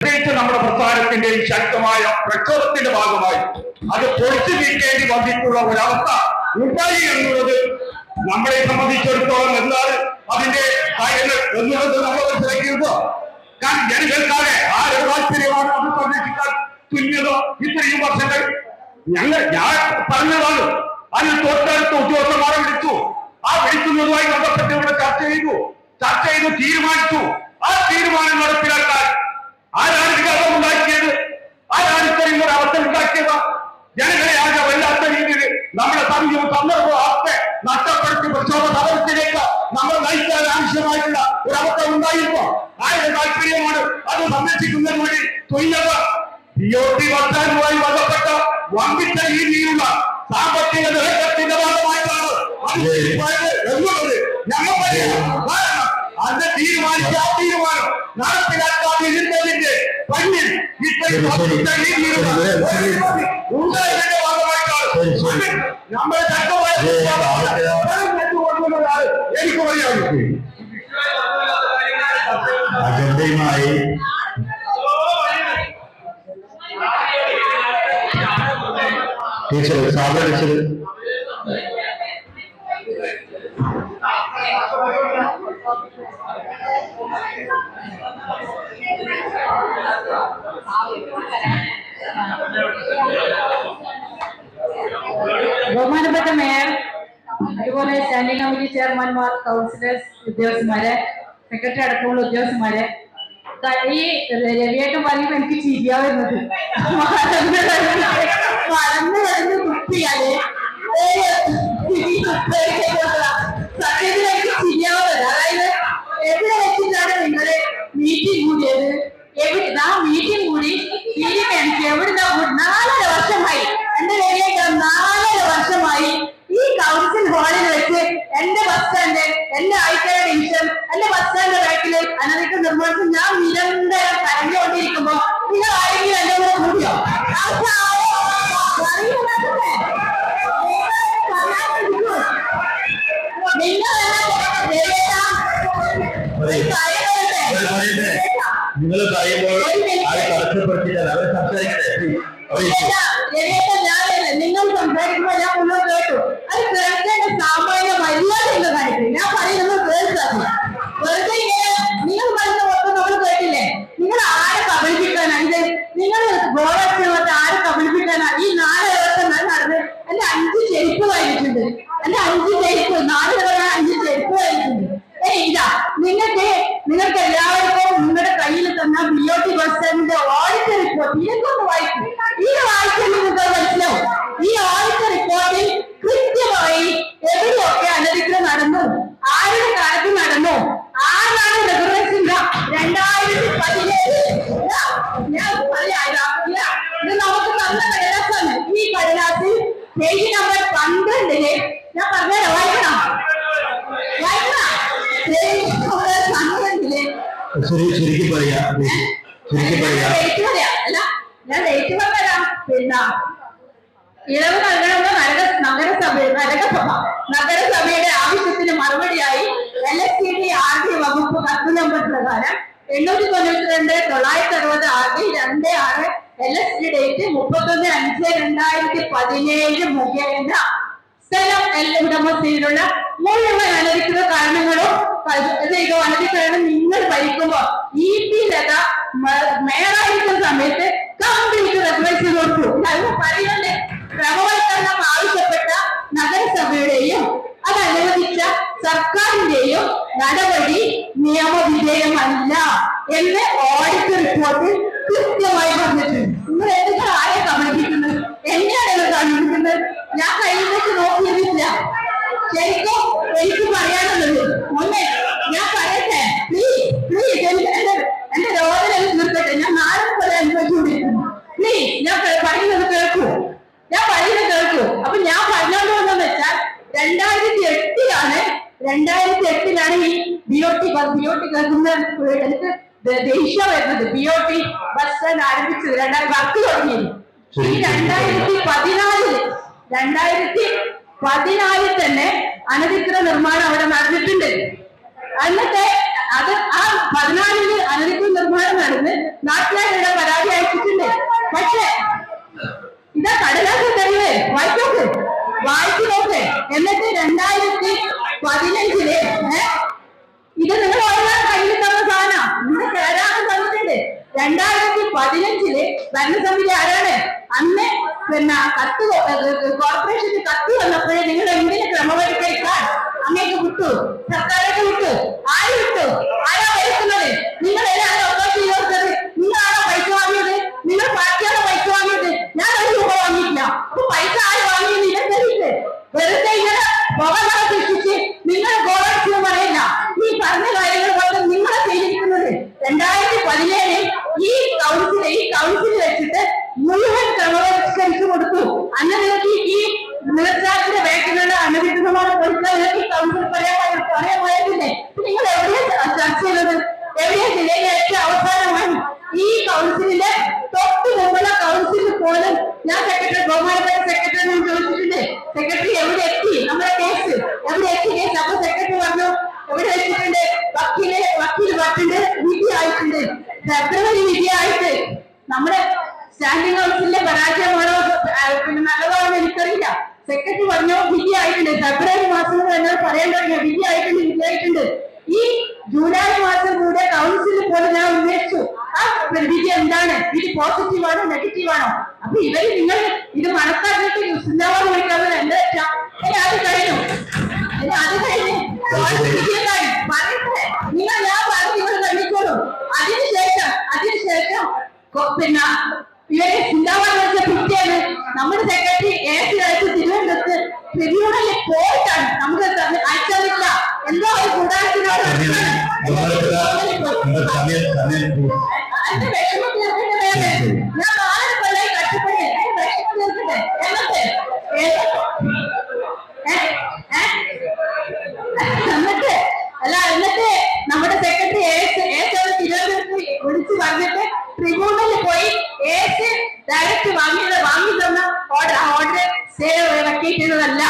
പ്രത്യേകിച്ച് നമ്മുടെ പ്രസ്ഥാനത്തിന്റെ ശക്തമായ പ്രക്ഷോഭത്തിന്റെ ഭാഗമായി അത് പൊളിച്ചു നീക്കേണ്ടി വന്നിട്ടുള്ള ഒരവസ്ഥ ഉണ്ടായി എന്നുള്ളത് നമ്മളെ സംബന്ധിച്ചിടത്തോളം എന്താണ് അതിന്റെ കാര്യങ്ങൾ എന്നുള്ളത് നമ്മൾ മനസ്സിലാക്കിയത്. കാരണം ജനങ്ങൾക്കാരെ ആരുടെ താല്പര്യമാണ് നമ്മൾ സംരക്ഷിക്കാൻ തുല്യതോ ഇത്രയും വർഷങ്ങൾ ഞാൻ പറഞ്ഞതാണ്. അതിന് തൊട്ടടുത്ത് ഉദ്യോഗസ്ഥന്മാരെ വിളിച്ചു. ആ വിളിക്കുന്നതുമായി ബന്ധപ്പെട്ട് ഇവിടെ ചർച്ച ചെയ്തു തീരുമാനിച്ചു. ആ തീരുമാനം നടപ്പിലാക്കാൻ ആരാണ് വികാസം ഉണ്ടാക്കിയത്? ആരാണ് ഇത്രയും ഒരു അവസ്ഥ ഉണ്ടാക്കിയത്? ജനങ്ങളെ ആകെ വല്ലാത്ത രീതിയിൽ നമ്മുടെ സമയവും സന്ദർഭവും ഒക്കെ നഷ്ടപ്പെടുത്തി പ്രക്ഷോഭ സമരത്തിലേക്ക് നമ്മൾ നയിക്കാൻ ആവശ്യമായിട്ടുള്ള ഒരു അവസ്ഥ ഉണ്ടായിരുന്നു. ആരുടെ താല്പര്യമാണ് അത് സംരക്ഷിക്കുന്നതിന് വേണ്ടി തുല്യത BOT വർദ്ധനവുമായി ബന്ധപ്പെട്ട വമ്പിച്ച രീതിയിലുള്ള സാമ്പത്തിക നിരക്കത്തിന്റെ ഭാഗമായിട്ടാണ് എന്നുള്ളത് ഞങ്ങൾ അത് തീരുമാനിച്ച ആ തീരുമാനം നടപ്പിലാക്കാതിരുന്നതിന്റെ പന്നിൽ ഇത്രയും രീതിയിലുള്ള ഉണ്ടായതിന്റെ ഭാഗമായിട്ടാണ് നമ്മുടെ ശക്തമായ എനിക്ക് പറയാം. അജണ്ടയുമായി ടീച്ചർ സാധനിച്ചത് ബഹുമാനപ്പെട്ട മേയർ, അതുപോലെ സ്റ്റാൻഡിംഗ് കമ്മിറ്റി ചെയർമാൻമാർ, കൗൺസിലേഴ്സ്, ഉദ്യോഗസ്ഥന്മാരെ, സെക്രട്ടറി അടക്കമുള്ള ഉദ്യോഗസ്ഥന്മാരെ, ഈ രവിയേട്ടൻ പറയുമ്പോൾ എനിക്ക് ചിരിയാ വരുന്നത്. വളർന്നു കഴിഞ്ഞ് കുപ്പിയാല് സത്യത്തിൽ എനിക്ക് ചിരിയാവുന്നത്. അതായത് എവിടെ വെച്ചിട്ടാണ് നിങ്ങള് മീറ്റിംഗ് കൂടിയത്? ആ മീറ്റിംഗ് കൂടി തീരുമാനിച്ചു എവിടുന്ന 4.5 വർഷമായി എന്റെ രവിയേട്ടൻ 4.5 വർഷമായി ഈ കൗൺസിൽ ഹാളിൽ വെച്ച് എന്റെ ബസ് സ്റ്റാൻഡ്, എന്റെ ആയിക്കര ഡിവിഷൻ, എന്റെ ബസ് സ്റ്റാൻഡ് ബാക്കില് അനധികൃത നിർമ്മാണത്തിൽ ഞാൻ നിരന്തരം കരഞ്ഞുകൊണ്ടിരിക്കുമ്പോ നിങ്ങൾ ആരെങ്കിലും എന്റെ കൂടെ കൂടിയോ? നിങ്ങൾ പറയുമ്പോൾ അത് തടസ്സപ്പെടുത്തിയിട്ടല്ല അവർ സംസാരിക്കട്ടെ. നിങ്ങൾ സംസാരിക്കുമ്പോൾ ഞാൻ മുന്നോട്ട് കേട്ടു. അത് കേൾക്കേണ്ട സാമാന്യ മര്യാദ എന്ന് കാണിക്കും. ഞാൻ പറയുന്നത് കേൾക്കാതെ വെറുതെ നിങ്ങൾ പറയുന്ന മൊത്തം നമ്മൾ കേട്ടില്ലേ? നിങ്ങൾ ആരെ കബളിപ്പിക്കാനാണ്? നിങ്ങൾ ഗോവത്തെ ആരെ കബളിപ്പിക്കാനാണ്? ഈ 4 ദിവസം ഞാൻ നടന്ന് എന്റെ 5 ചെരുപ്പ് കഴിഞ്ഞിട്ടുണ്ട്. എന്റെ 5 ചെരുപ്പ് 4 ദിവസം 5 ചെരുപ്പ് കഴിഞ്ഞിട്ടുണ്ട്. ഇതാ നിങ്ങൾക്ക് എല്ലാവർക്കും നിങ്ങളുടെ കയ്യിൽ തന്ന BOT ബസ് സ്റ്റാൻഡിന്റെ ഓഡിറ്റ് റിപ്പോർട്ട് ഇതൊക്കെ വായിക്കും. ഈ വായിച്ചാൽ നിങ്ങൾക്ക് മനസ്സിലാവും. ഈ ഓഡിറ്റ് റിപ്പോർട്ടിൽ കൃത്യമായി എവിടെയൊക്കെ അനധികൃതം നടന്നു, ആരുടെ കാലത്ത് നടന്നു, ആരാണ് റെഗുലേഷൻ 2017 ഞാൻ പറയാം. ഇത് നമുക്ക് നല്ല കടലാസാണ്. ഈ കടലാസിൽ പേജ് നമ്പർ 12 ഞാൻ പറഞ്ഞുതരാം. വായിക്കണം. ശരിക്കും പറയാ അല്ല, ഞാൻ ഡേറ്റ് പറഞ്ഞുതരാം. പിന്നെ ഇളവ് നൽകണമെന്ന നഗരസഭയുടെ ആവശ്യത്തിന് മറുപടിയായി LSTD RD വകുപ്പ് കത്ത് നമ്പർ പ്രകാരം 892/960 RD 26 LSD ഡേറ്റ് 31/5/2017 മുഖേന സ്ഥലം ഉടമസ്ഥയിലുള്ള മുഴുവൻ അനധികൃത കാരണങ്ങളും അനധികരണം നിങ്ങൾ ഭരിക്കുമ്പോൾ EP ലത മേയറായിരിക്കുന്ന സമയത്ത് കംപ്ലീറ്റ് റെഗുലേഷൻ കൊടുത്തു. അത് പറയുന്നത് ക്രമവൽക്കരണം ആവശ്യപ്പെട്ട നഗരസഭയുടെയും അത് അനുവദിച്ച സർക്കാരിന്റെയും നടപടി നിയമവിധേയമല്ല എന്ന് ഓഡിറ്റ് റിപ്പോർട്ടിൽ കൃത്യമായി പറഞ്ഞിട്ടുണ്ട്. നിങ്ങൾ എന്തൊക്കെ ആരെ കബളിപ്പിക്കുന്നത്? എന്നെയാണ് കബളിപ്പിക്കുന്നത്? ഞാൻ കയ്യിൽ വെച്ച് നോക്കിയിട്ടില്ല. ശരിക്കും എനിക്ക് പറയാനുള്ളത് മുന്നേ ഞാൻ പറയട്ടെ, പ്ലീസ് എന്റെ രോദന തീർക്കട്ടെ. ഞാൻ 4 കൊല്ലം അനുഭവിച്ചുകൊണ്ടിരിക്കുന്നു. പ്ലീസ് ഞാൻ പറയുന്നത് കേൾക്കൂ. അപ്പൊ ഞാൻ പറഞ്ഞോണ്ട് വന്നെന്ന് വെച്ചാൽ 2008 ഈ BOT കേൾക്കുന്ന എനിക്ക് ദേഷ്യം വരുന്നത്. BOT ബസ് സ്റ്റാൻഡ് ആരംഭിച്ചത് വർക്ക് തുടങ്ങിയത് ഈ 2014 തന്നെ അനധികൃത നിർമ്മാണം അവിടെ നടന്നിട്ടുണ്ട്. എന്നിട്ട് അത് ആ 14 അനധികൃത നിർമ്മാണം നടന്ന് നാട്ടിലെ പക്ഷേ ഇതാ കടലാസ് തരുവേ, വായിച്ചോക്ക്, വായിച്ചു നോക്ക്. എന്നിട്ട് 2015 ഇത് നിങ്ങൾ ഓരോ കയ്യിൽ തന്ന സാധനം നിങ്ങൾ തരാമെന്ന് തന്നിട്ടുണ്ട്. 2015 ഭരണസമിതി ആരാണ് അന്ന് പിന്നെ കത്ത് കോർപ്പറേഷന് കത്ത് വന്നപ്പോഴേ നിങ്ങൾ എന്തിനു ക്രമവൽക്കരിക്കാൻ അങ്ങേക്ക് വിട്ടു, സർക്കാരൊക്കെ വിട്ടു. ആര് വിട്ടു? ആരാ ഭരിക്കുന്നത്? നിങ്ങൾ എല്ലാവരും ഒപ്പം ചെയ്തത്. നിങ്ങളാണോ പൈസ വാങ്ങിയത്? നിങ്ങൾ പാർട്ടിയാണോ പൈസ വാങ്ങിയത്? ഞാൻ 1 രൂപ വാങ്ങിയില്ല. അപ്പൊ പൈസ ആര് വാങ്ങിയത്? ഇതെന്തിട്ട് വെറുതെ ഇങ്ങനെ പുകമറ സൃഷ്ടിച്ച് നിങ്ങൾ ഗോളടിച്ചു പറയില്ല. ഈ പറഞ്ഞ കാര്യങ്ങൾ കൊണ്ട് നിങ്ങളെ ചെയ്തിരിക്കുന്നത് 2017 ഈ കൗൺസിൽ വെച്ചിട്ട് മുഴുവൻ ക്രമവൽക്കരിച്ചു കൊടുത്തു. അന്ന് നിങ്ങൾക്ക് ഈ നിലച്ചാക്കിന്റെ വേഗങ്ങളുടെ അനധികൃതമായ കൊടുക്കാൻ നിങ്ങൾക്ക് ഈ കൗൺസിൽ പറയാമായിരുന്നില്ലേ? നിങ്ങൾ എവിടെയാ ചർച്ച ചെയ്തത്? എവിടെയാ ജില്ലയിലെ ഏറ്റവും അവസാനമാണ് ഈ കൗൺസിലിന്റെ തൊട്ട് മുമ്പുള്ള കൗൺസിലിൽ പോലും ഞാൻ ബഹുമാനപ്പെട്ട സെക്രട്ടറിയോട് ചോദിച്ചിട്ടുണ്ട്, സെക്രട്ടറി എവിടെ എത്തി നമ്മുടെ കേസ്, എവിടെ എത്തി കേസ്? അപ്പൊ സെക്രട്ടറി പറഞ്ഞു എവിടെ വെച്ചിട്ടുണ്ട്, വക്കീൽ പറ്റുണ്ട്, വിധി ആയിട്ടുണ്ട്. ഫെബ്രുവരി വിധിയായിട്ട് നമ്മുടെ സ്റ്റാൻഡിംഗ് കൗൺസിലിന്റെ പരാജയമാണോ പിന്നെ നല്ലതാണോ എനിക്കറിയില്ല. സെക്രട്ടറി പറഞ്ഞു വിധി ആയിട്ടുണ്ട്. ഫെബ്രുവരി മാസം എന്നോട് പറയാൻ തുടങ്ങിയ വിധി ആയിട്ടുണ്ട്, വിധിയായിട്ടുണ്ട്. ഈ ജൂലൈ മാസം കൂടെ കൗൺസിലിൽ പോലും ഞാൻ ഉന്നയിച്ചു ആ വിധി എന്താണ്, വിധി പോസിറ്റീവ് ആണോ നെഗറ്റീവ് ആണോ? അപ്പൊ ഇവര് നിങ്ങൾ ഇത് മനസ്സിലാക്കിയിട്ട് സിന്ദാബാദ് വിളിക്കാതെ എന്താ വെച്ചാ അത് കഴിഞ്ഞു, അത് കഴിഞ്ഞ് പറയട്ടെ നിങ്ങൾ ഞാൻ പറഞ്ഞു നിങ്ങൾ കണ്ടിക്കോളൂ. അതിനുശേഷം പിന്നെ ഇവര് സിന്ദാബാദ് വെച്ച പിറ്റേന്ന് നമ്മുടെ സെക്രട്ടറി ഏഴ് തിരുവനന്തപുരത്ത് ട്രിബ്യൂണലിൽ പോയിട്ടാണ് നമുക്ക് അയച്ചതില്ല. എന്തോ ഒരു കൂടാരത്തിനോട് എന്റെ വിഷമം തീർക്കട്ടെ വേറെ. ഞാൻ 4 കൊല്ലമായി കഷ്ടപ്പെട്ട് എന്റെ വിഷമം തീർക്കട്ടെ. എന്നിട്ട് നമ്മുടെ സെക്രട്ടറി തിരുവനന്തപുരത്ത് വിളിച്ചു പറഞ്ഞിട്ട് ട്രിബ്യൂണലിൽ പോയി ഡയറക്റ്റ് വാങ്ങി തന്ന ഓർഡർ സ്റ്റേ വെക്കേറ്റതല്ല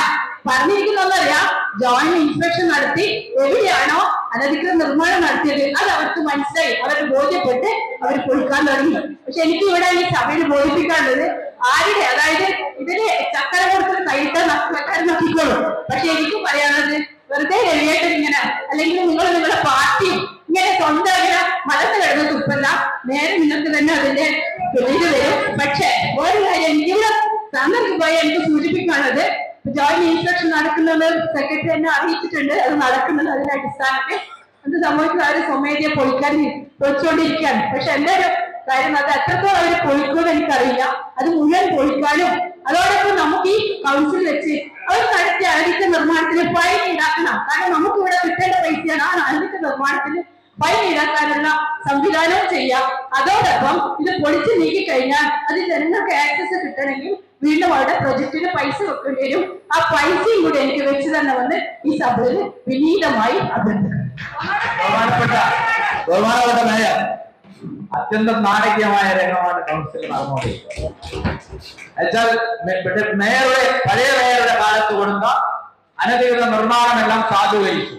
പറഞ്ഞിരിക്കുന്നതറിയാം. ജോയിന്റ് ഇൻസ്പെക്ഷൻ നടത്തി എവിടെയാണോ അനധികൃത നിർമ്മാണം നടത്തിയത് അത് അവർക്ക് മനസ്സിലായി, അവർക്ക് ബോധ്യപ്പെട്ട് അവർ പൊളിക്കാൻ തുടങ്ങി. പക്ഷെ എനിക്ക് ഇവിടെ ഈ സഭയിൽ ബോധിപ്പിക്കാനുള്ളത് ആരുടെ, അതായത് ഇതിന് ചക്കര കൊടുത്ത് കൈയിട്ട് നഷ്ടക്കാരൻ നോക്കിക്കോളൂ. പക്ഷെ എനിക്ക് പറയാനുള്ളത് വെറുതെ എഴുതിയിട്ട് ഇങ്ങനെ അല്ലെങ്കിൽ നിങ്ങളുടെ പാർട്ടി ഇങ്ങനെ സ്വന്തം ഇങ്ങനെ മലന്ന് കിടന്ന് തുപ്പല്ല, നേരെ നിങ്ങൾക്ക് തന്നെ അതിന്റെ തെളിവ് തരും. പക്ഷെ ഒരു കാര്യം എനിക്കിവിടെ സന്ദർഭമായി എനിക്ക് സൂചിപ്പിക്കാനുള്ളത്, ജോയിന്റ് ഇൻസ്പെക്ഷൻ നടക്കുന്നത് സെക്രട്ടറി എന്നെ അറിയിച്ചിട്ടുണ്ട്. അത് നടക്കുന്നത് അതിന്റെ അടിസ്ഥാനത്തിൽ എന്ത് സംഭവിക്കും, അവർ സ്വമേധയെ പൊളിച്ചുകൊണ്ടിരിക്കുകയാണ്. പക്ഷെ എന്റെ ഒരു കാര്യം അത് എത്രത്തോളം അവർ പൊളിക്കുമെന്ന് എനിക്കറിയില്ല. അത് മുഴുവൻ പൊളിക്കാനും അതോടൊപ്പം നമുക്ക് ഈ കൗൺസിൽ വെച്ച് അവർ നടത്തിയ അനധികൃത നിർമ്മാണത്തിന് ഫൈൻ ഈടാക്കണം. കാരണം നമുക്ക് ഇവിടെ കിട്ടേണ്ട പൈസയാണ് ആ അനധികൃത നിർമ്മാണത്തിന് ഫൈൻ ഈടാക്കാനുള്ള സംവിധാനവും ചെയ്യാം. അതോടൊപ്പം ഇത് പൊളിച്ചു നീക്കി കഴിഞ്ഞാൽ അത് ജനങ്ങൾക്ക് ആക്സസ് കിട്ടണമെങ്കിൽ വീണ്ടും അവരുടെ പ്രൊജക്ടിന് പൈസ വെക്കേണ്ടി വരും. ആ പൈസയും കൂടി എനിക്ക് വെച്ച് തന്നെ വന്ന് ഈ സഭയിൽ വിനീതമായി അഭ്യർത്ഥിക്കുന്നു. ബഹുമാനപ്പെട്ട മേയർ, അത്യന്തം നാടകീയമായ രംഗമാണ് കൗൺസിൽ നടന്നുകൊണ്ടിരിക്കുന്നത്. മേയറുടെ പഴയ മേയറുടെ കാലത്ത് കൊടുത്ത അനധികൃത നിർമ്മാണമെല്ലാം സാധൂകരിച്ചു.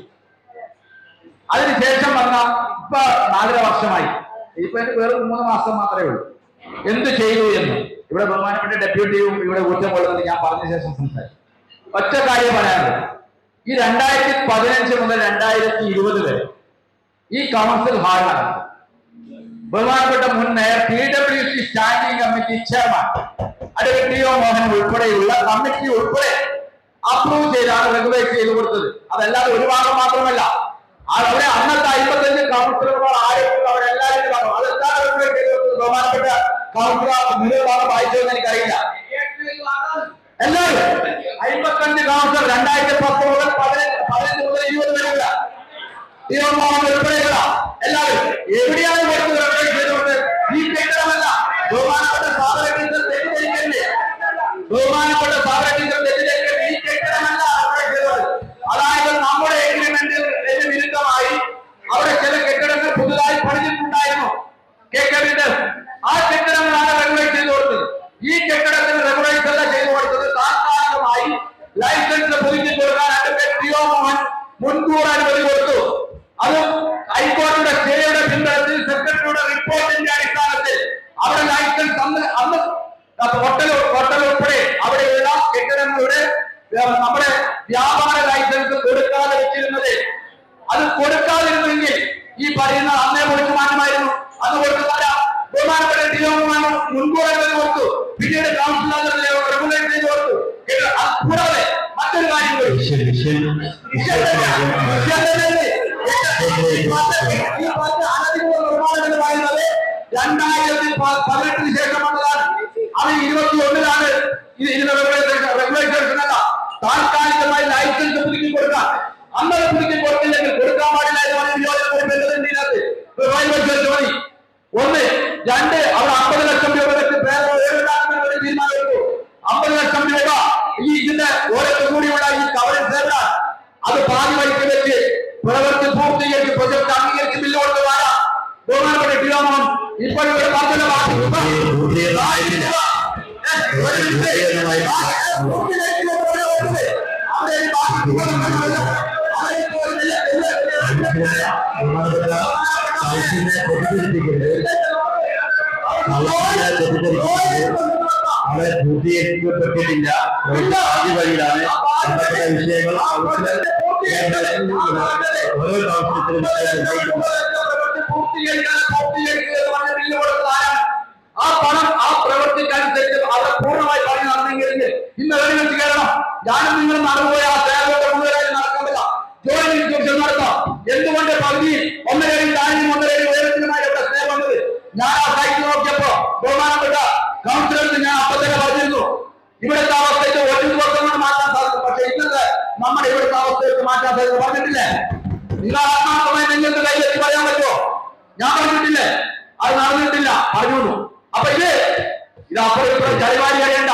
അതിനുശേഷം വന്ന ഇപ്പൊ 4.5 വർഷമായി, ഇപ്പൊ എനിക്ക് വെറും 3 മാസം മാത്രമേ ഉള്ളൂ. എന്ത് ചെയ്തു എന്ന് ഇവിടെ ബഹുമാനപ്പെട്ട ഡെപ്യൂട്ടിയും ഇവിടെ കുറ്റം കൊള്ളുന്നത് ഞാൻ പറഞ്ഞ ശേഷം സംസാരിക്കും. ഒറ്റ കാര്യം പറയാനുള്ളത്, ഈ 2015 മുതൽ 2020 വരെ ഈ കൗൺസിൽ ഹാൾ നടന്നു. ബഹുമാനപ്പെട്ട മുൻ mayor PWC standing committee chairman advocate T O. Mohan ഉൾപ്പെടെയുള്ള കമ്മിറ്റി ഉൾപ്പെടെ അപ്രൂവ് ചെയ്താണ് റെഗുലേറ്റ് ചെയ്ത് കൊടുത്തത്. അതല്ലാതെ ഒരു ഭാഗം മാത്രമല്ല, അവിടെ അന്നത്തെ 55 കൗൺസിലർമാർ ആരെങ്കിലും അവരെല്ലാവരും കാണും. അതെന്താണ് റെഗുലേറ്റ് ചെയ്ത് കൊടുത്തത്? ബഹുമാനപ്പെട്ട കൗൺസിലർ നിലപാട് വായിച്ചതെന്ന് എനിക്കറിയില്ല. എല്ലാവരും 55 കൗൺസിലർ 2010 മുതൽ 15 മുതൽ 20 വരെയുള്ള ടി.ഒ. മോഹൻ ഉൾപ്പെടെയുള്ള എല്ലാവരും എവിടെയാണ് കൊടുത്തത്? റെഗുലേറ്റ് ചെയ്തുകൊണ്ട് ഈ കെട്ടിടമല്ല. ബഹുമാനപ്പെട്ട സാധന ടീച്ചർ തെറ്റിദ്ധരിക്കരുത്, ബഹുമാനപ്പെട്ട സാധന ടീച്ചർ തെറ്റിദ്ധരിക്കരുത്. ഈ കെട്ടിടമല്ല റെഗുലേറ്റ് ചെയ്തത്. അതായത് നമ്മുടെ എഗ്രിമെന്റിൽ വിരുദ്ധമായി അവിടെ ചില കെട്ടിടങ്ങൾ പുതുതായി പണിതിട്ടുണ്ടായിരുന്നു. ആ കെട്ടിടങ്ങളാണ് റെഗുലേറ്റ് ചെയ്തു കൊടുത്തത്. ഈ കെട്ടിടത്തിന് റെഗുലേറ്റ് അല്ല ചെയ്തു കൊടുത്തത്. താൽക്കാലികമായി ലൈസൻസ് പുതുക്കി കൊടുക്കാൻ അഡ്വക്കേറ്റ് ടി.ഒ. മോഹൻ മുൻകൂർ അനുമതി കൊടുത്തു. അതും ഹൈക്കോടതിയുടെ സ്റ്റേയുടെ പിൻബലത്തിൽ സെക്രട്ടറിയുടെ ഹോട്ടൽ ഉൾപ്പെടെ അവിടെയുള്ള കെട്ടിടങ്ങളുടെ നമ്മുടെ വ്യാപാര ലൈസൻസ് കൊടുക്കാതെ വെച്ചിരുന്നത്. അത് കൊടുക്കാതിരുന്നെങ്കിൽ ഈ പറയുന്ന അന്നേ പൊളിച്ചു മാറ്റുമായിരുന്നു. അന്ന് കൊടുക്കുന്നില്ല. ബഹുമാനപ്പെട്ട ഡിഒ മുൻകൂർ കൊടുത്തു, പിന്നീട് കൗൺസിലർ റെഗുലേറ്റ് ചെയ്ത് കൊടുത്തു. അത് കൂടാതെ മറ്റൊരു കാര്യം നിർമ്മാണം പറയുന്നത് 2018 ശേഷം വന്നതാണ്. അത് 21-ലാണ് ഇതിന്റെ റെഗുലേഷൻസ് താൽക്കാലികമായി ലൈസൻസ് പുതുക്കി കൊടുക്കാം. അന്നത് പുതുക്കി കൊടുത്തില്ലെങ്കിൽ കൊടുക്കാൻ പാടില്ല എന്ന് പറഞ്ഞ ഒന്ന്. രണ്ട്, അവിടെ 50 ലക്ഷം രൂപ വെച്ച് തീരുമാനമെടുത്തു. 50 ലക്ഷം രൂപ ഇതിന്റെ ഓരോ കൂടിയുള്ള ഈ കവറേജ് സേവനം അത് പാതി വഴിക്ക് വെച്ച് പ്രവൃത്തി പൂർത്തീകരിച്ച് പ്രൊജക്ട് അംഗീകരിച്ച് ബില്ല് കൊടുത്തതാണ് ബഹുമാനപ്പെട്ട ഡിഒ ഇപ്പോൾ ഇവിടെ പറഞ്ഞ അവിടെ പൂർത്തീകരിക്കപ്പെട്ടിട്ടില്ല. ആദ്യ വഴിയിലാണ് വിഷയങ്ങൾ ഓരോ കൗൺസിലത്തിലും ആ പണം ആ പ്രവർത്തിക്കനുസരിച്ച് അവിടെ പൂർണ്ണമായി പറഞ്ഞു നടന്നെങ്കിൽ ഇന്ന് എവിടെ വെച്ച് കയറണം. ഞാനും നിങ്ങൾ നടന്നുപോയ ആ സേവനത്തെ മുഴുവനായി നടക്കുന്നില്ല. ജോലി ഇൻസ്പെക്ഷൻ നടത്താം. എന്തുകൊണ്ട് പകുതി 1.5 താഴ്ചയും 1.5 ഉയരത്തിലുമായി ഇവിടെ സ്റ്റേ വന്നത്? ഞാൻ ആ സൈറ്റ് നോക്കിയപ്പോ ബഹുമാനപ്പെട്ട കൗൺസിലർക്ക് ഞാൻ അപ്പത്തേക്ക് പറഞ്ഞിരുന്നു, ഇവിടുത്തെ അവസ്ഥയ്ക്ക് 1 വർഷം കൊണ്ട് മാറ്റാൻ സാധിക്കും. പക്ഷെ ഇന്നത്തെ നമ്മുടെ ഇവിടുത്തെ അവസ്ഥയ്ക്ക് മാറ്റാൻ സാധിക്കും പറഞ്ഞിട്ടില്ലേ? നിങ്ങൾ ആത്മാർത്ഥമായി നിങ്ങൾക്ക് കയ്യിലെത്തി പറയാൻ പറ്റുമോ? ഞാൻ പറഞ്ഞിട്ടില്ലേ? അത് നടന്നിട്ടില്ല പറഞ്ഞോളൂ. അപ്പൊ ഇത് അപ്പുറം ചരിവാരി കഴിയണ്ട.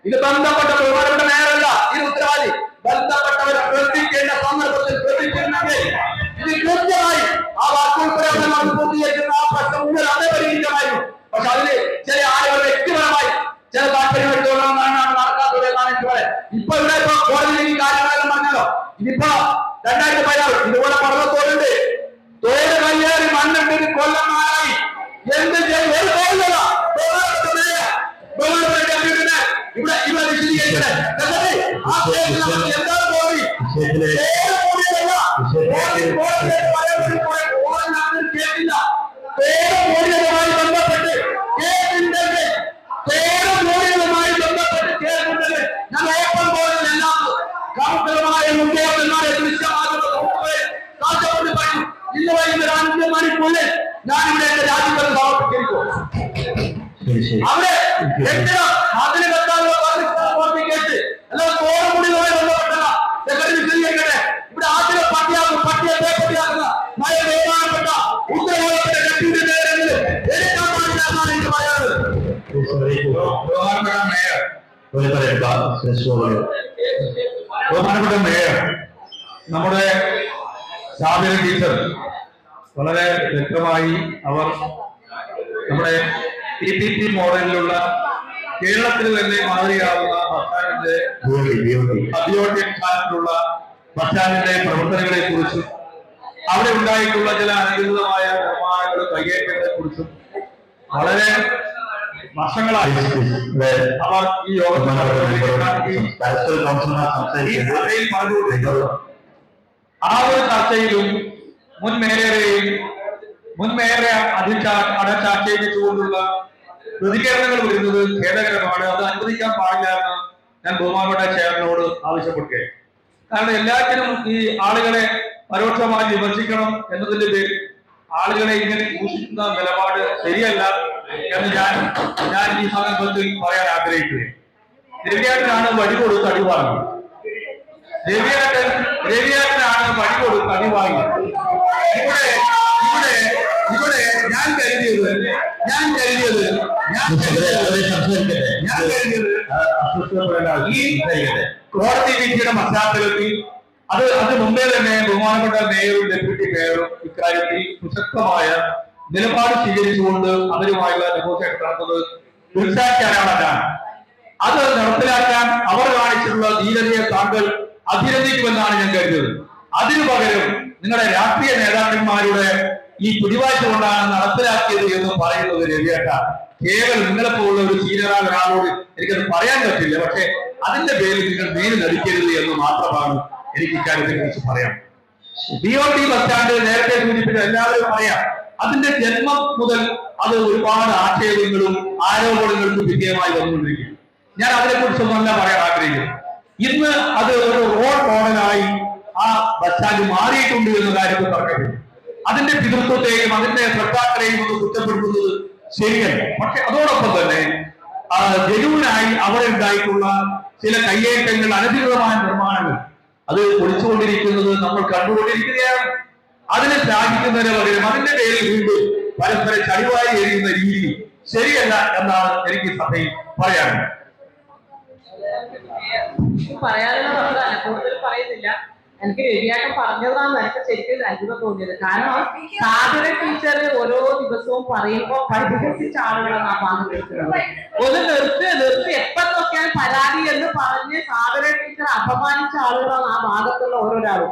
ഇത് ബന്ധപ്പെട്ട ബഹുമാനപ്പെട്ട മേയറല്ല ഇത് ഉത്തരവാദി. ബന്ധപ്പെട്ടവരെ ശ്രദ്ധിക്കേണ്ട സന്ദർഭത്തിൽ ശ്രദ്ധിച്ചിരുന്നെങ്കിൽ ഇത് കൃത്യമായി ആ വാക്കുൾപ്പെടെ പൂർത്തീകരിക്കുന്ന ആ പ്രശ്നം മുഴുവൻ അതേ പരിഹരിക്കമായിരുന്നു. പക്ഷെ അതില് ചില ആളുകൾ വ്യക്തിപരമായി ചില താല്പര്യമെടുത്തോളാണ് നടക്കാത്തത് എന്നാണ് എനിക്ക് പറയാം. ഇപ്പൊ ഇവിടെ ഇപ്പൊ കോടതിയിൽ ഈ കാര്യങ്ങളെല്ലാം പറഞ്ഞല്ലോ. ഇതിപ്പോ 2016 ഇതുപോലെ പഠനത്തോടുണ്ട് തോട് കയ്യേറി മണ്ണിട്ട് കൊല്ലന്മാരായി എന്ത് ചെയ്യും? ഒരു തോന്നില്ല ഇവിടെ ഇവിടെ വിശദീകരിക്കണേ. ആ എന്താണ് തോന്നി കേട്ടില്ല. പേരുമായി ബന്ധപ്പെട്ട് കേട്ടിട്ടുണ്ടെങ്കിൽ പേരുമായി ബന്ധപ്പെട്ട് കേട്ടിട്ടുണ്ടെങ്കിൽ ഞാൻ ഓപ്പൺ ബോർഡിൽ എല്ലാം കൗൺസിലർമാരെ മുൻപോട്ടന്മാരെ ദൃശ്യമാകുന്നത് കാഴ്ചപ്പെട്ട് പറയും. ഇന്ന് വൈകുന്നേരം 5 മണിക്കുള്ളിൽ ഞാൻ ഇവിടെ എന്റെ രാജ്യത്ത് സമർപ്പിച്ചിരിക്കും. അവിടെ അതിന് വെക്കാനുള്ള കേട്ട് അല്ലാതെ തോടുമുടികളുമായി ബന്ധപ്പെട്ടല്ല. സെക്രട്ടറി വിശദീകരിക്കട്ടെ. ഇവിടെ ആദ്യം പട്ടിയെ പേപ്പട്ടിയാക്കുന്ന നയ ബഹുമാനപ്പെട്ട ഉത്തരവാദപ്പെട്ട ഡെപ്യൂട്ടി മേയറെങ്കിലും എടുക്കാൻ പാടില്ല എന്നാണ് എനിക്ക് പറയാനുള്ളത്. ബഹുമാനപ്പെട്ട മേയർ നമ്മുടെ സാബിറ ടീച്ചർ വളരെ വ്യക്തമായി അവർ നമ്മുടെ PPP മോഡലിലുള്ള കേരളത്തിൽ തന്നെ മാതൃകയാവുന്ന ബസ്റ്റാൻഡിന്റെ അധിയോട്യസ്ഥാനത്തിലുള്ള ബസ്റ്റാൻഡിന്റെ പ്രവർത്തനങ്ങളെ കുറിച്ചും അവിടെ ഉണ്ടായിട്ടുള്ള ചില അനധികൃതമായ നിർമ്മാണങ്ങൾ കൈയേറ്റങ്ങളെ കുറിച്ചും വളരെ വർഷങ്ങളായി അവർ ഈ യോഗത്തിൽ ആ ഒരു ചർച്ചയിലും മുൻ മേയറെ അടച്ചാക്ഷേപിച്ചുകൊണ്ടുള്ള പ്രതികരണങ്ങൾ വരുന്നത് ഖേദകരമാണ്. അത് അനുവദിക്കാൻ പാടില്ല എന്ന് ഞാൻ ബഹുമാനപ്പെട്ട ചെയർമാനോട് ആവശ്യപ്പെടുകയാണ്. കാരണം എല്ലാത്തിനും ഈ ആളുകളെ പരോക്ഷമായി വിമർശിക്കണം എന്നതിന്റെ പേരിൽ ആളുകളെ ഇങ്ങനെ ദൂഷിക്കുന്ന നിലപാട് ശരിയല്ല എന്ന് ഞാൻ ഈ സന്ദർഭത്തിൽ പറയാൻ ആഗ്രഹിക്കുകയാണ്. രവിയേട്ടനാണ് വടി കൊടുത്ത് അടി വാങ്ങിയത്. രവിയേട്ടനാണ് വടി കൊടുത്ത് അടി വാങ്ങിയത്. ഇവിടെ ഞാൻ കരുതിയത് ഈ കോടതി വിധിയുടെ പശ്ചാത്തലത്തിൽ അത് മുമ്പേ തന്നെ ബഹുമാനപ്പെട്ട മേയറും ഡെപ്യൂട്ടി മേയറും ഇക്കാര്യത്തിൽ സുശക്തമായ നിലപാട് സ്വീകരിച്ചുകൊണ്ട് അവരുമായുള്ള നെഗോഷിയേഷൻ നടത്തുന്നത് തീർച്ചയാക്കാനാണ്. അത് നടപ്പിലാക്കാൻ അവർ കാണിച്ചിട്ടുള്ള ധീരതയെ താങ്കൾ അഭിനന്ദിക്കുമെന്നാണ് ഞാൻ കരുതുന്നത്. അതിനു പകരം നിങ്ങളുടെ രാഷ്ട്രീയ നേതാക്കന്മാരുടെ ഈ പിടിവാശ കൊണ്ടാണ് നടപ്പിലാക്കിയത് എന്ന് പറയുന്നത് രവിയേട്ട കേവലം നിങ്ങളെപ്പോലുള്ള ഒരു സീനിയറായ ഒരാളോട് എനിക്കത് പറയാൻ പറ്റില്ല. പക്ഷെ അതിന്റെ പേരിൽ നിങ്ങൾ നേരിൽ നടിക്കരുത് എന്ന് മാത്രമാണ് എനിക്ക് ഇക്കാര്യത്തെ കുറിച്ച് പറയാം. BOT ബസ് സ്റ്റാൻഡ് നേരത്തെ സൂചിപ്പിച്ച എല്ലാവരും പറയാം, അതിന്റെ ജന്മം മുതൽ അത് ഒരുപാട് ആക്ഷേപങ്ങളും ആരോപണങ്ങൾക്കും വിധേയമായി വന്നുകൊണ്ടിരിക്കും. ഞാൻ അതിനെ കുറിച്ചൊന്നല്ല പറയാൻ ആഗ്രഹിക്കുന്നു. ഇന്ന് അത് ഒരു റോൾ മോഡലായി ആ ബസ് സ്റ്റാൻഡ് മാറിയിട്ടുണ്ട് എന്ന കാര്യത്തിൽ തർക്കമില്ല. അതിന്റെ പിതൃത്വത്തെയും അതിന്റെ പ്രത്യാക്കളെയും ഒന്ന് കുറ്റപ്പെടുത്തുന്നത് ശരിയല്ല. പക്ഷെ അതോടൊപ്പം തന്നെ ജനുവിനായി അവിടെ ഉണ്ടായിട്ടുള്ള ചില കയ്യേറ്റങ്ങൾ, അനധികൃതമായ നിർമ്മാണങ്ങൾ അത് പൊളിച്ചുകൊണ്ടിരിക്കുന്നത് നമ്മൾ കണ്ടുകൊണ്ടിരിക്കുകയാണ്. അതിനെ ശ്ലാഘിക്കുന്നതിന് പകരം അതിന്റെ പേരിൽ വീണ്ടും പരസ്പരം ചളിവായി എറിയുന്ന രീതി ശരിയല്ല എന്നാണ് എനിക്ക് സഭയിൽ പറയാനുള്ളത്. പറയാനുള്ളതാണ്, കൂടുതൽ പറയുന്നില്ല. എനിക്ക് രവിയാട്ടം പറഞ്ഞതാണ് എനിക്ക് ശരിക്കും അത്ഭുതം തോന്നിയത്. കാരണം സാധന ടീച്ചർ ഓരോ ദിവസവും പറയുമ്പോൾ പരിഹസിച്ച ആളുകളാണ് ആ ഭാഗം എടുക്കുന്നത്. ഒന്ന് നിർത്തി എപ്പം നോക്കിയാൽ പരാതി എന്ന് പറഞ്ഞ് സാധന ടീച്ചർ അപമാനിച്ച ആളുകളാണ് ആ ഭാഗത്തുള്ള ഓരോരാളും.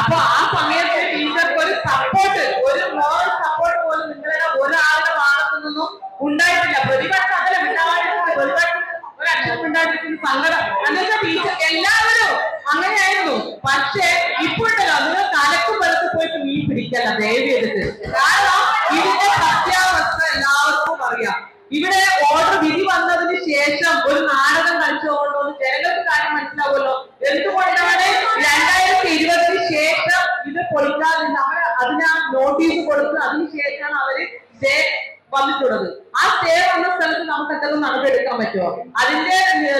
അപ്പൊ ആ സമയത്ത് ടീച്ചർക്ക് ഒരു സപ്പോർട്ട്, ഒരു മോറൽ സപ്പോർട്ട് പോലും നിങ്ങളുടെ ഒരാളുടെ ഭാഗത്തു നിന്നും ഉണ്ടായിട്ടില്ല. പ്രതിപക്ഷം അങ്ങനെ ഉണ്ടാവാതിരിക്കുന്നത്, പ്രതിപക്ഷം ഒരക്ഷരം ഉണ്ടായിരിക്കുന്ന സങ്കടം എന്നുവെച്ചാൽ ടീച്ചർ എല്ലാവരും അങ്ങനെയായിരുന്നു. പക്ഷെ ഇപ്പോഴല്ലോ നിങ്ങൾ തലക്കും വെറുത്ത് പോയിട്ട് മീൻ പിടിക്കല്ല ദയവ് ചെയ്തിട്ട്. കാരണം ഇതിന്റെ സത്യാവസ്ഥ എല്ലാവർക്കും അറിയാം. ഇവിടെ ഓർഡർ വിധി വന്നതിന് ശേഷം ഒരു നാടകം കളിച്ചുകൊണ്ടോ ജനങ്ങൾക്ക് കാര്യം മനസ്സിലാവുമല്ലോ. എന്തുകൊണ്ടാണ് 2020 ശേഷം ഇത് പൊളിക്കാതെ അതിന് നോട്ടീസ് കൊടുത്ത് അതിനുശേഷമാണ് അവര് സ്റ്റേ വന്നിട്ടുള്ളത്. ആ സ്റ്റേ വന്ന സ്ഥലത്ത് നമുക്ക് എന്തെങ്കിലും നടപടിയെടുക്കാൻ പറ്റുമോ? അതിന്റെ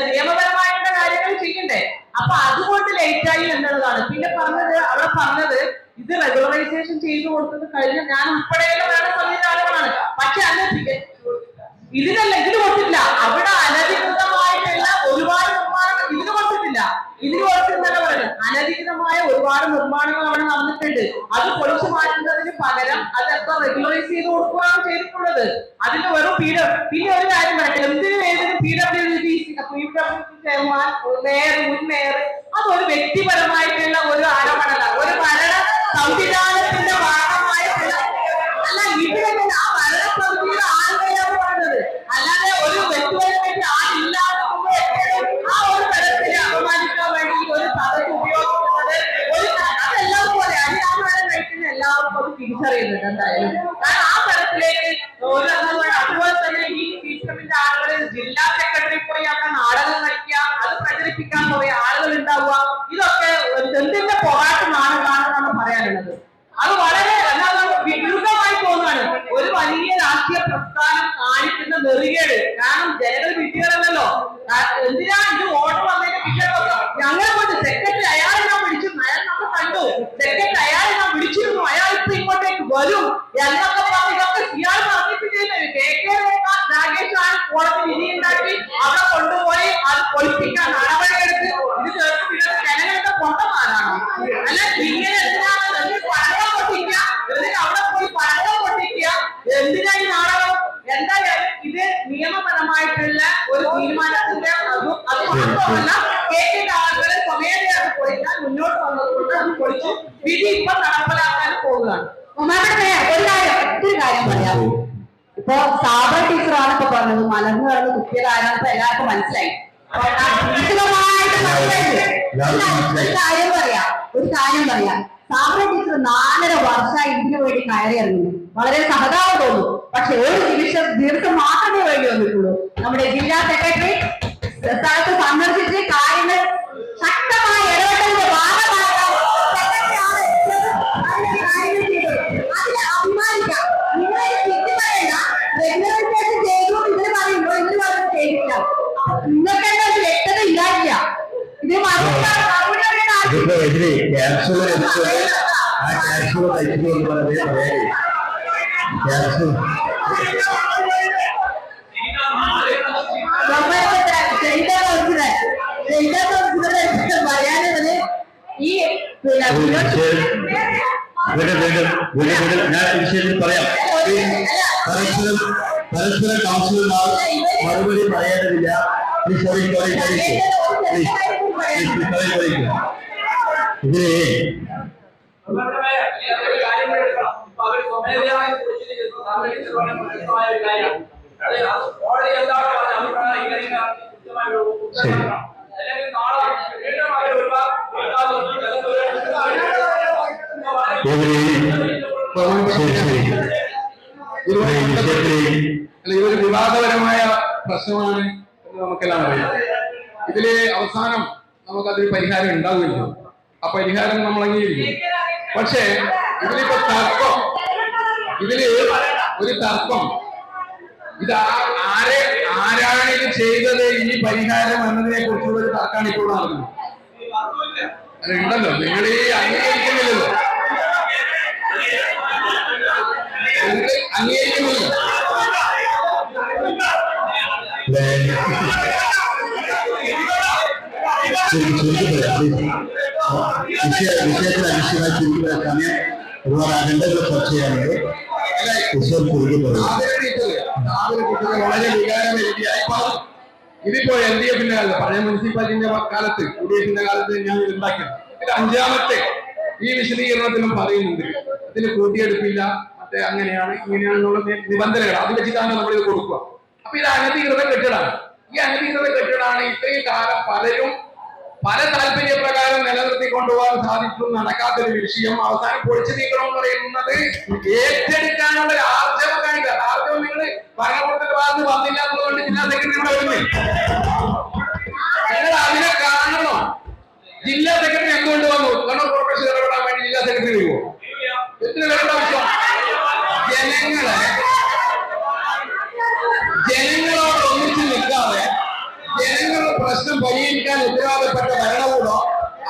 നിയമപരമായിട്ടുള്ള കാര്യങ്ങൾ ചെയ്യണ്ടേ? അപ്പൊ അതുകൊണ്ട് ലേറ്റായി എന്നുള്ളതാണ്. പിന്നെ അവിടെ പറഞ്ഞത് ഇത് റെഗുലറൈസേഷൻ ചെയ്തു കൊടുത്തത് കഴിഞ്ഞ ഞാൻ ഉൾപ്പെടെയുള്ള വേറെ സമയത്ത് ആളുകളാണ്. പക്ഷെ അന്ന് ഇതിനല്ല, ഇതിന് കൊടുത്തില്ല. അവിടെ അനധികൃതമായിട്ടുള്ള ഒരുപാട് നിർമ്മാണങ്ങൾ ഇതിന് കൊടുത്തിട്ടില്ല. ഇതിന് കൊടുത്തിരുന്നല്ല പറയുന്നത്, അനധികൃതമായ ഒരുപാട് നിർമ്മാണങ്ങൾ അവിടെ നടന്നിട്ടുണ്ട്. അത് പൊളിച്ചു മാറ്റുന്നതിന് പകരം അതൊക്കെ റെഗുലറൈസ് ചെയ്ത് കൊടുക്കുകയാണ് ചെയ്തിട്ടുള്ളത്. അതിന് വെറും പിന്നെ ഒരു കാര്യം പറയട്ടെ, എന്തിനും ഏതിനും PWD ചെയർമാൻ, മുൻ മേയർ അതൊരു വ്യക്തിപരമായിട്ടുള്ള ഒരു ആരോപണമല്ല, ഒരു ഭരണ സംവിധാനത്തിന്റെ ഭാഗമായിട്ടുള്ള അല്ല. ഇവിടെ ആ ഭരണ സമിതിയുടെ ആളുകളാണ് പറയുന്നത്, അല്ലാതെ ഒരു വ്യക്തിപരമായിട്ട് ആളില്ലാതെ ആ ഒരു തരത്തിൽ അപമാനിക്കാൻ വേണ്ടി ഒരു സദസ് ഉപയോഗിക്കുന്നത് അതെല്ലാവർക്കും അറിയാം. അതിനാണ് കഴിക്കുന്ന എല്ലാവർക്കും അത് തിരിച്ചറിയുന്നുണ്ട് എന്തായാലും. കാരണം ആ തരത്തിലേക്ക് അതുപോലെ തന്നെ ഈ സിസ്റ്റമിന്റെ ആളുകൾ ജില്ലാ സെക്രട്ടറി പോയി അവിടെ നാടകം കളിക്കുക, അത് പ്രചരിപ്പിക്കാൻ കുറെ ആളുകൾ ഉണ്ടാവുക, ഇതൊക്കെ എന്തിന്റെ പോരാട്ടമാണ് കാണുന്നതാണ് പറയാനുള്ളത്. അത് വളരെ വിരുദ്ധമായി തോന്നുകയാണ്. ഒരു വലിയ രാഷ്ട്രീയ പ്രസ്ഥാനം കാണിക്കുന്ന നെറികേട്. കാരണം ജനങ്ങൾ വിട്ടുകളല്ലോ. എന്തിനാ ഇത് ഓർഡർ വന്നതിന്റെ പിന്നീട് ഞങ്ങളെ കൊണ്ട് സെക്രട്ടറി അയാളെ ഞാൻ വിളിച്ചു, അയാൾ നമ്മൾ കണ്ടു, സെക്രട്ടറി അയാളെ ഞാൻ വിളിച്ചിരുന്നു, അയാൾ ഇപ്പൊ ഇങ്ങോട്ടേക്ക് വരും എന്നൊക്കെ പറഞ്ഞു. ഇതൊക്കെ ഇയാൾ പറഞ്ഞിട്ടില്ലേ? KK രാഗേഷ് ആണ് കോടതി വിധി ഉണ്ടാക്കി അവിടെ കൊണ്ടുപോയി അത് പൊളിപ്പിക്കാൻ നടപടിയെടുത്ത് ഇത് കേട്ട് ജനങ്ങളുടെ കൊണ്ടമാരാണോ? അല്ല ഇങ്ങനെ എന്തിനാണ് പഴക്കം പൊട്ടിക്കുക, അവിടെ പോയി പഴക്കം പൊട്ടിക്കുക, എന്തിനാ ഈ നാടകം? എന്തായാലും ഇത് നിയമപരമായിട്ടുള്ള ഒരു തീരുമാനത്തിന്റെ അത് മാത്രമല്ല, KK ആളുകളെ സ്വമേധയാ പോയിട്ടാൽ മുന്നോട്ട് വന്നതുകൊണ്ട് അത് പൊളിച്ചു വിധി ഇപ്പൊ നടപ്പിലാക്കാൻ പോവുകയാണ്. ഒത്തിരി കാര്യം പറയാം. ഇപ്പൊ സാബ ടീച്ചറാണ് ഇപ്പൊ പറഞ്ഞത്, മലർന്നു കിടന്ന് കുട്ടികളാരാണ് ഇപ്പൊ എല്ലാവർക്കും മനസ്സിലായി. ഒരു കാര്യം പറയാം, സാബ ടീച്ചർ 4.5 വർഷമായി ഇതിനു വേണ്ടി കയറി ഇറങ്ങുന്നു. വളരെ സഹതാപം തോന്നും. പക്ഷെ ഒരു ദിവസം മാത്രമേ വേണ്ടി വന്നിട്ടുള്ളൂ. നമ്മുടെ ജില്ലാ സെക്രട്ടറി സ്ഥലത്ത് സന്ദർശിച്ച് കാര്യങ്ങൾ ശക്തമായ ഇടപെടലിന്റെ ഭാഗമായിട്ടാണ് അതിനെ അഭിമാനിക്കാം. നിങ്ങളെ തിരിച്ചു പറയണ്ട, റെഗുലറൈസേഷൻ ചെയ്തു ഇതിന് പറയുമ്പോ ഇതിന് പറഞ്ഞു ചെയ്തില്ല. നിങ്ങൾക്ക് എന്താ വ്യക്തത ഇല്ലാതില്ല. ഇത് പറയാനുള്ളത് ഈ ഞാൻ വിഷയത്തിൽ പറയാം. പരസ്പരം കൗൺസിലർമാർ മറുപടി പറയേണ്ടതില്ല. ഇതിന് സ്വമേധയായി കുറിച്ചിരിക്കുന്ന സാമൂഹിക വ്യക്തമായ ഒരു കാര്യമാണ്. അത് കോടതി എന്താണ് പറഞ്ഞ അഭിപ്രായം ഇങ്ങനെയാണ് കൃത്യമായ ഒരു ഉത്തരവാണ്. അല്ലെങ്കിൽ നാളെ വീണ്ടും അവർ ഇതൊരു വിവാദപരമായ പ്രശ്നമാണ് എന്ന് നമുക്കെല്ലാം അറിയാം. ഇതില് അവസാനം നമുക്കതൊരു പരിഹാരം ഉണ്ടാവില്ല. ആ പരിഹാരം നമ്മൾ അംഗീകരിക്കും. പക്ഷേ ഇതിലിപ്പോ തർക്കം, ഇതില് ഒരു തർക്കം, ഇത് ആരാണ് ഇത് ചെയ്തത്, ഈ പരിഹാരം എന്നതിനെ കുറിച്ചുള്ള ഒരു തർക്കമാണ് ഇപ്പോൾ നടക്കുന്നത്. അത് ഉണ്ടല്ലോ, നിങ്ങൾ ഈ അംഗീകരിക്കുന്നില്ലല്ലോ, അംഗീകരിക്കുന്നില്ല. വിഷയത്തിൽ അനിശ്ചിതമായി ചുരുക്കി സമയം ഒരുപാട് അജണ്ടകൾ ചർച്ച ചെയ്യാനുണ്ട്. വളരെ വികാരമേറിയായി പറഞ്ഞു. ഇതിപ്പോ LDFന്റെ കാലത്ത്, പഴയ മുനിസിപ്പാലിറ്റിന്റെ കാലത്ത്, UDFന്റെ കാലത്ത് ഞാൻ ഉണ്ടാക്കിയത്. ഇത് 5ാമത്തെ ഈ വിശദീകരണത്തിലും പറയുന്നുണ്ട്. ഇതിന് കൂട്ടിയെടുപ്പില്ല, മറ്റേ അങ്ങനെയാണ് ഇങ്ങനെയാണെന്നുള്ള നിബന്ധനകൾ അത് വെച്ചിട്ടാണ് നമ്മളിത് കൊടുക്കുക. അപ്പൊ ഇത് അനധികൃത കെട്ടിടമാണ്. ഈ അനധികൃത കെട്ടിടമാണ് ഇത്രയും കാലം പലരും പല താല്പര്യപ്രകാരം നിലനിർത്തി കൊണ്ടുപോകാൻ സാധിച്ചു നടക്കാത്തൊരു വിഷയം അവസാനം പൊളിച്ചു നീക്കണം എന്ന് പറയുന്നത് ഏറ്റെടുക്കാനുള്ള ഒരു ആർജവം കാണിക്കുക. ആർജവം നിങ്ങൾ ഭരണകൂടത്തിന്റെ ഭാഗത്ത് വന്നില്ല എന്നുകൊണ്ട് ജില്ലാ സെക്രട്ടറി ഇവിടെ വരുന്നത് നിങ്ങൾ അതിനെ കാണണം. ജില്ലാ സെക്രട്ടറി എന്തുകൊണ്ട് വന്നു? കണ്ണൂർ കോർപ്പറേഷൻ ഇടപെടാൻ വേണ്ടി ജില്ലാ സെക്രട്ടറി വരുമോ? എത്ര പേരുടെ ആവശ്യം? ജനങ്ങളോട് ഒന്നിച്ച് നിൽക്കാതെ ജനങ്ങളുടെ പ്രശ്നം പരിഹരിക്കാൻ ഉത്തരവാദപ്പെട്ട ഭരണകൂടം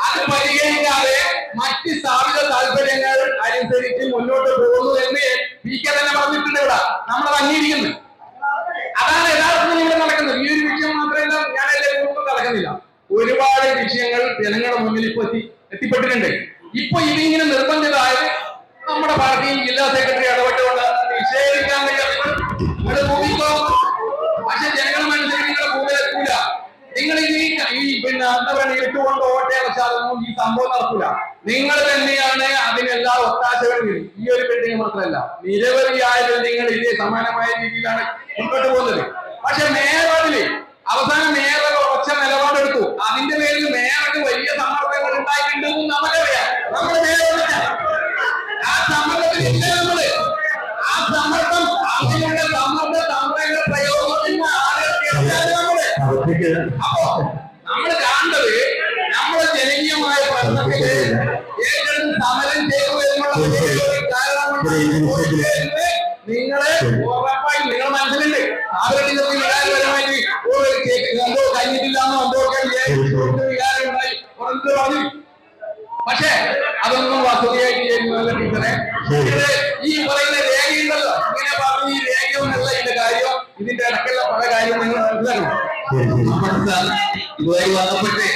അത് പരിഹരിക്കാതെ മറ്റ് സ്ഥാപിത താല്പര്യങ്ങൾ അനുസരിച്ച് മുന്നോട്ട് പോകുന്നു എന്ന് PK തന്നെ പറഞ്ഞിട്ടുണ്ട്. ഇവിടെ നമ്മളത് അംഗീകരിക്കുന്നു. അതാണ് യഥാർത്ഥത്തിൽ ഇവിടെ നടക്കുന്നത്. ഈ ഒരു വിഷയം മാത്രമല്ല, ഞാൻ എല്ലാവരും നടക്കുന്നില്ല. ഒരുപാട് വിഷയങ്ങൾ ജനങ്ങളുടെ മുന്നിൽ ഇപ്പൊ എത്തിപ്പെട്ടിട്ടുണ്ട്. ഇപ്പൊ ഇതിങ്ങനെ നിർബന്ധിതമായത് നമ്മുടെ പാർട്ടി ജില്ലാ സെക്രട്ടറി ഇടപെട്ടുകൊണ്ട് നിഷേധിക്കാൻ ഭൂമിക്കോ. പക്ഷെ ജനങ്ങൾ മനസ്സിലാക്കി നിങ്ങളുടെ ഭൂമിയിലെത്തൂല. നിങ്ങൾ ഈ പിന്നെ എന്താ പറയുക ഇട്ടുകൊണ്ട് ഓട്ടയവശാലൊന്നും ഈ സംഭവം നടക്കൂല. നിങ്ങൾ തന്നെയാണ് അതിനെല്ലാം ഒത്താശകളും. ഈ ഒരു ബിൽഡിംഗ് മാത്രമല്ല, നിരവധിയായ ബിൽഡിങ്ങൾ ഇതേ സമാനമായ രീതിയിലാണ് മുന്നോട്ട് പോകുന്നത്. പക്ഷെ മേയറില് അവസാനം മേയർ ഉറച്ച നിലപാടെടുത്തു. അതിന്റെ പേരിൽ മേയർക്ക് വലിയ സമ്മർദ്ദങ്ങൾ ഉണ്ടായിട്ടുണ്ടെന്നും നമുക്കറിയാം. നമ്മൾ ആ സമ്മർദ്ദത്തിലില്ല. നമ്മള് ആ സമ്മർദ്ദം അതിനുള്ള സമ്മർദ്ദ തന്ത്രങ്ങൾ പ്രയോഗത്തിന് അപ്പോ നമ്മൾ കാണേണ്ടത് നമ്മളെ ജനകീയമായ പ്രശ്നത്തില് ഏറ്റെടുത്ത് സമരം ചെയ്തു എന്നുള്ള കാരണം നിങ്ങളെ ഉറപ്പായി നിങ്ങൾ മനസ്സിലുണ്ട്. അവരുടെ വികാരപരമായിട്ട് എന്തോ കഴിഞ്ഞിട്ടില്ലാന്നോ എന്തോ വികാരം ഉണ്ടായി പുറത്ത് പറഞ്ഞു. പക്ഷെ അതൊന്നും വസ്തുതയായിട്ട് ചെയ്യുന്നതല്ല ടീച്ചറെ. ഈ പറയുന്ന രേഖയുണ്ടല്ലോ, ഇങ്ങനെ പറഞ്ഞു ഈ രേഖയൊന്നുള്ള ഇതിന്റെ കാര്യം, ഇതിന്റെ ഇടയ്ക്കുള്ള പല കാര്യം നിങ്ങൾ മനസ്സിലാക്കണം. ഇതുമായി ബന്ധപ്പെട്ട്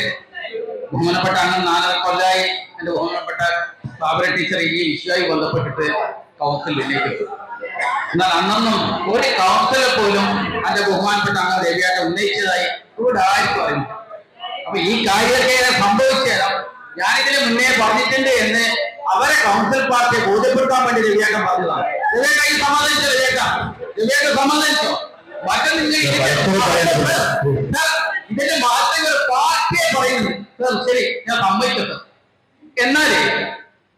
ബഹുമാനപ്പെട്ട അന്ന് 4 കൊല്ലമായി എന്റെ ബഹുമാനപ്പെട്ട സ്ഥാപന ടീച്ചർ ഈ ഇഷ്യൂമായി ബന്ധപ്പെട്ടിട്ട് കൗൺസിൽ ഉന്നയിക്കുന്നു. എന്നാൽ അന്നൊന്നും ഒരു കൗൺസിലർ പോലും എന്റെ ബഹുമാനപ്പെട്ട അംഗം ദേവിയായിട്ട് ഉന്നയിച്ചതായി ഇവിടെ ആർക്കും അറിയില്ല. അപ്പൊ ഈ കാര്യമൊക്കെ സംഭവിച്ചാലും ഞാനിതിന് മുന്നേ പറഞ്ഞിട്ടുണ്ട് എന്ന് അവരെ കൗൺസിൽ പാർട്ടിയെ ബോധ്യപ്പെടുത്താൻ വേണ്ടി രവിയേട്ടൻ പറഞ്ഞതാണ്. രവിയേട്ടൻ ഈ സമ്മതിച്ചോ? രവിയേട്ടൻ സമ്മതിച്ചോ? ഇതിന്റെ മാറ്റങ്ങൾ പാർട്ടിയെ പറയുന്നു. ശരി, ഞാൻ സമ്മതിച്ചത്. എന്നാലേ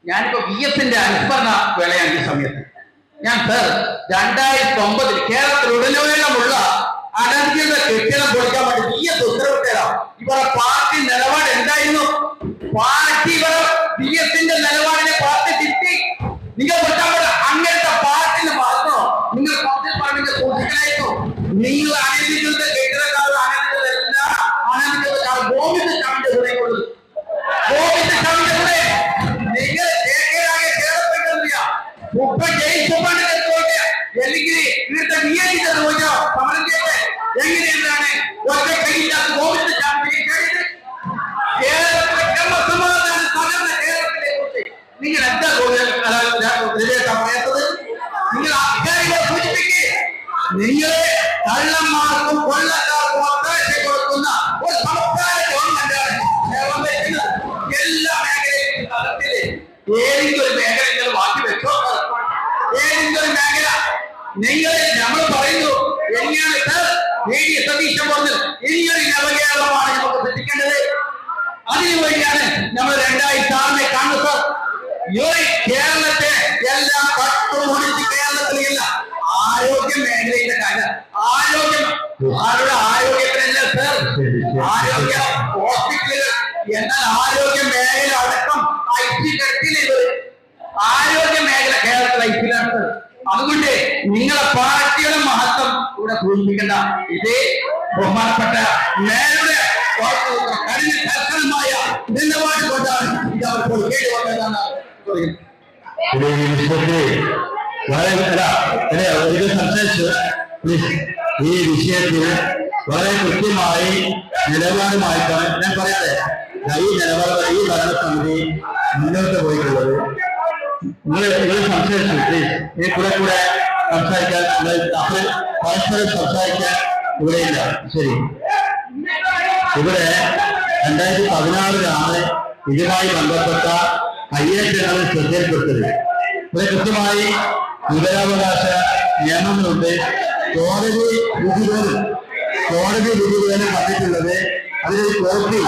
ഞാനിപ്പോ VSന്റെ അനുസ്മരണ വേളയാണ് ഈ സമയത്ത്. ഞാൻ സർ 2009 കേരളത്തിലുടനീളമുള്ള അനധികൃത കെട്ടിടം പൊളിക്കാൻ വേണ്ടി VS ഉത്തരവിട്ടതാണ്. ഇവരുടെ പാർട്ടി നിലപാട് എന്തായിരുന്നു? പാർട്ടി VSന്റെ നിലപാടിനെ പാർട്ടി തിരുത്തി. നിങ്ങൾ അങ്ങനത്തെ പാർട്ടിന് മാത്രമോ നിങ്ങൾ പറഞ്ഞ സൂക്ഷിക്കലായിരുന്നു. നിങ്ങൾ അനധികൃത കെട്ടിടക്കാർ അനധികൃതല്ല, അനധികൃതക്കാർ ഗോവിന്ദ് ചാമിന്റെ കൂടെ ഗോവിന്ദ് ചാമിന്റെ കൂടെ നിങ്ങൾ കേരളപ്പെട്ടില്ല. അല്ലെങ്കിൽ ഇവിടുത്തെ ചോദിച്ചോ സമരം ചെയ്ത് എങ്ങനെയാണ് ഒറ്റ കൈയില്ലാത്ത ഗോവിന്ദ് ചാമി നിങ്ങൾ എന്താ പറയാത്തത്? നിങ്ങൾ അധികാരികളെ സൂചിപ്പിക്കുക. നിങ്ങളെ കള്ളന്മാർക്കും കൊള്ളക്കാർക്കും അവകാശം കൊടുക്കുന്ന ഒരു സംസ്ഥാന ഗവൺമെന്റാണ് എല്ലാ മേഖലയിലും തലത്തില് ഏതെങ്കിലും ഒരു മേഖലയിൽ ബാക്കി വെച്ചോ. നിങ്ങൾ നമ്മൾ പറയുന്നു എങ്ങനെയാണ് സർ സതീശൻ പറഞ്ഞത് ഇനിയൊരു നവകേരളമാണ് നമുക്ക് സൃഷ്ടിക്കേണ്ടത്. അതിനുവേണ്ടിയാണ് നമ്മൾ 2006 കാണുന്നത് സർ. കേരളത്തെ എല്ലാം കട്ടുമുടിച്ച് കേരളത്തിലില്ല ആരോഗ്യ മേഖലയുടെ കാര്യം ആരോഗ്യം ആരുടെ ആരോഗ്യത്തിനല്ല സർ ആരോഗ്യ ഹോസ്പിറ്റലുകൾ എന്നാൽ ആരോഗ്യ മേഖല അടക്കം ഐസിയില് ആരോഗ്യ മേഖല കേരളത്തിൽ ഐസിയിലാണ്. അതുകൊണ്ട് നിങ്ങളെ പാർട്ടിയുടെ മഹത്വം ഇവിടെ സൂചിപ്പിക്കേണ്ട ഇതേ ബഹുമാനപ്പെട്ട മേലുടെ കർശനമായ നിലപാട് കൊണ്ടാണ് ഇത് അവർ കേടി വന്നതെന്നാണ് സംസാരിച്ചു. ഈ വിഷയത്തിൽ വളരെ കൃത്യമായി നിലപാടുമായിട്ടാണ് ഞാൻ പറയാതെ ഈ നിലപാട് ഈ ഭരണസമിതി മുന്നോട്ട് പോയിട്ടുള്ളത്. നിങ്ങൾ സംസാരിച്ചു പ്ലീസ്. ഈ കൂടെ സംസാരിക്കാൻ പരസ്പരം സംസാരിക്കാൻ ഇവിടെയില്ല. ശരി, ഇവിടെ 2016 ഇതുമായി ബന്ധപ്പെട്ട കയ്യേറ്റങ്ങൾ ശ്രദ്ധയിൽപ്പെട്ടത്. ഇവിടെ കൃത്യമായി വിവരാവകാശ നിയമങ്ങളുണ്ട്. കോടതി വിധി പോലും പറഞ്ഞിട്ടുള്ളത് അതിലൊരു കോടതി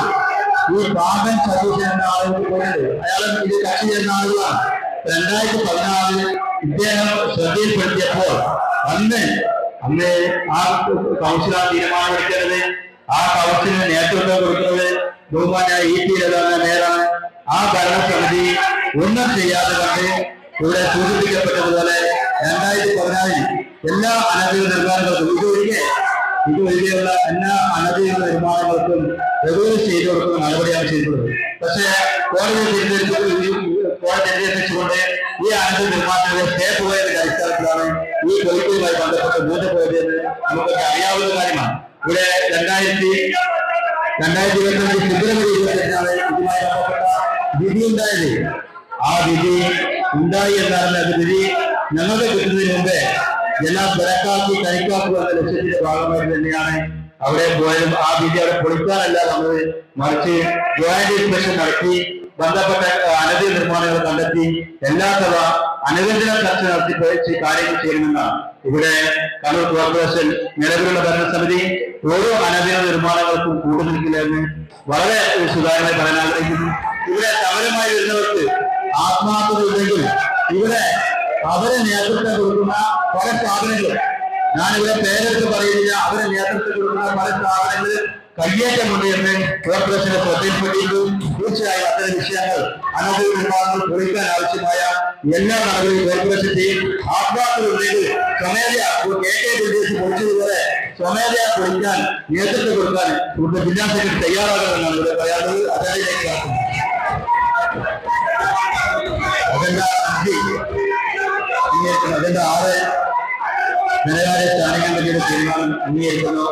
ഈ ബാബൻ സതീശൻ എന്ന ആളുകൾ പോയത് അയാളും ഇത് കക്ഷി ചെയ്യുന്ന ആളുകളാണ്. 2016 ഇദ്ദേഹം ശ്രദ്ധയിൽപ്പെടുത്തിയപ്പോൾ അന്ന് ആ കൗൺസിലാണ് തീരുമാനമെടുക്കുന്നത്. ആ കൗൺസിലിന് നേതൃത്വം കൊടുക്കുന്നത് ബഹുമാനായ E.P. ലളിതൻ മേയറാണ്. ആ ഭരണസമിതി ഒന്നും ചെയ്യാതെ കണ്ട് ഇവിടെ സൂചിപ്പിക്കപ്പെട്ടതുപോലെ 2014 എല്ലാ അനധികൃത നിർമ്മാണങ്ങൾക്കും ഇതൊഴികെയുള്ള എല്ലാ അനധികൃത നിർമ്മാണങ്ങൾക്കും റെഗുലർ ചെയ്തു കൊടുക്കുന്ന നടപടിയാണ് ചെയ്തിട്ടുള്ളത്. പക്ഷേ കോടതി നിർദ്ദേശിച്ചുകൊണ്ട് ഈ അനധികൃത നിർമ്മാണങ്ങളെ സ്റ്റേ പോയതിന്റെ അടിസ്ഥാനത്തിലാണ് ഈ കൊയ്ത്തുമായി ബന്ധപ്പെട്ട് മൂന്ന് പോയതെന്ന് നമുക്കൊക്കെ അറിയാവുന്ന കാര്യമാണ്. ഇവിടെ 2025 ഫെബ്രുവരി 28 ഇതുമായി ബന്ധപ്പെട്ട വിധി ഉണ്ടായത്. ആ വിധി ഉണ്ടായി എന്നാണ് അത് വിധി ഞങ്ങൾക്ക് കിട്ടുന്നതിന് മുമ്പേ എല്ലാം ബലക്കാക്കി കണിക്കാക്കുക എന്ന ലക്ഷ്യത്തിന്റെ ഭാഗമായിട്ട് തന്നെയാണ് അവിടെ പോയാലും ആ വിധി അവിടെ പൊളിക്കാനല്ല നമ്മൾ മറിച്ച് ജോയിന്റ് ഇൻസ്പെക്ഷൻ നടത്തി ബന്ധപ്പെട്ട അനധികൃത നിർമ്മാണങ്ങൾ കണ്ടെത്തി എല്ലാ തവ അനുരഞ്ജന ചർച്ച നടത്തി കാര്യങ്ങൾ ചെയ്യണമെന്നാണ് ഇവിടെ കണ്ണൂർ കോർപ്പറേഷൻ നിലവിലുള്ള ഭരണസമിതി ഓരോ അനധികൃത നിർമ്മാണങ്ങൾക്കും കൂടുതലില്ലെന്ന് വളരെ സുതാര്യമായി പറയാൻ ആഗ്രഹിക്കുന്നു. ഇവിടെ സമരമായി വരുന്നവർക്ക് ആത്മാർത്ഥത ഉണ്ടെങ്കിൽ ഇവിടെ അവരെ നേതൃത്വം കൊടുക്കുന്ന പല സ്ഥാപനങ്ങൾ ഞാനിവിടെ പേരെടുത്ത് പറയുന്നില്ല. അവരെ നേതൃത്വം കൊടുക്കുന്ന പല സ്ഥാപനങ്ങൾ കയ്യേറ്റമുണ്ട് എന്ന് കോർപ്പറേഷന്റെ ശ്രദ്ധയിൽപ്പെട്ടിരുന്നു. തീർച്ചയായും അത്തരം വിഷയങ്ങൾ അനധികൃത നിർമ്മാണങ്ങൾ പൊളിക്കാൻ ആവശ്യമായ എല്ലാ നടപടിയും കോർപ്പറേഷൻ ചെയ്യും. ആത്മാർത്ഥത ഉണ്ടെങ്കിൽ സ്വമേധയാ പൊളിച്ചതുപോലെ സ്വമേധയാ പൊളിക്കാൻ നേതൃത്വം കൊടുക്കാൻ ഇവിടുത്തെ ജില്ലാ സെക്രട്ടറി തയ്യാറാകണമെന്നാണ് ഇവിടെ പറയാനുള്ളത്. അതിലേക്ക് കാക്കുന്നു. അജണ്ട 6 ധനകാര്യ സ്റ്റാൻഡിംഗ് കമ്മിറ്റിയുടെ തീരുമാനം അംഗീകരിക്കുന്നു.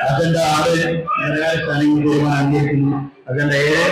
അജണ്ട 6 ധനകാര്യ സ്റ്റാൻഡിംഗ് തീരുമാനം അംഗീകരിക്കുന്നു. അജണ്ട 7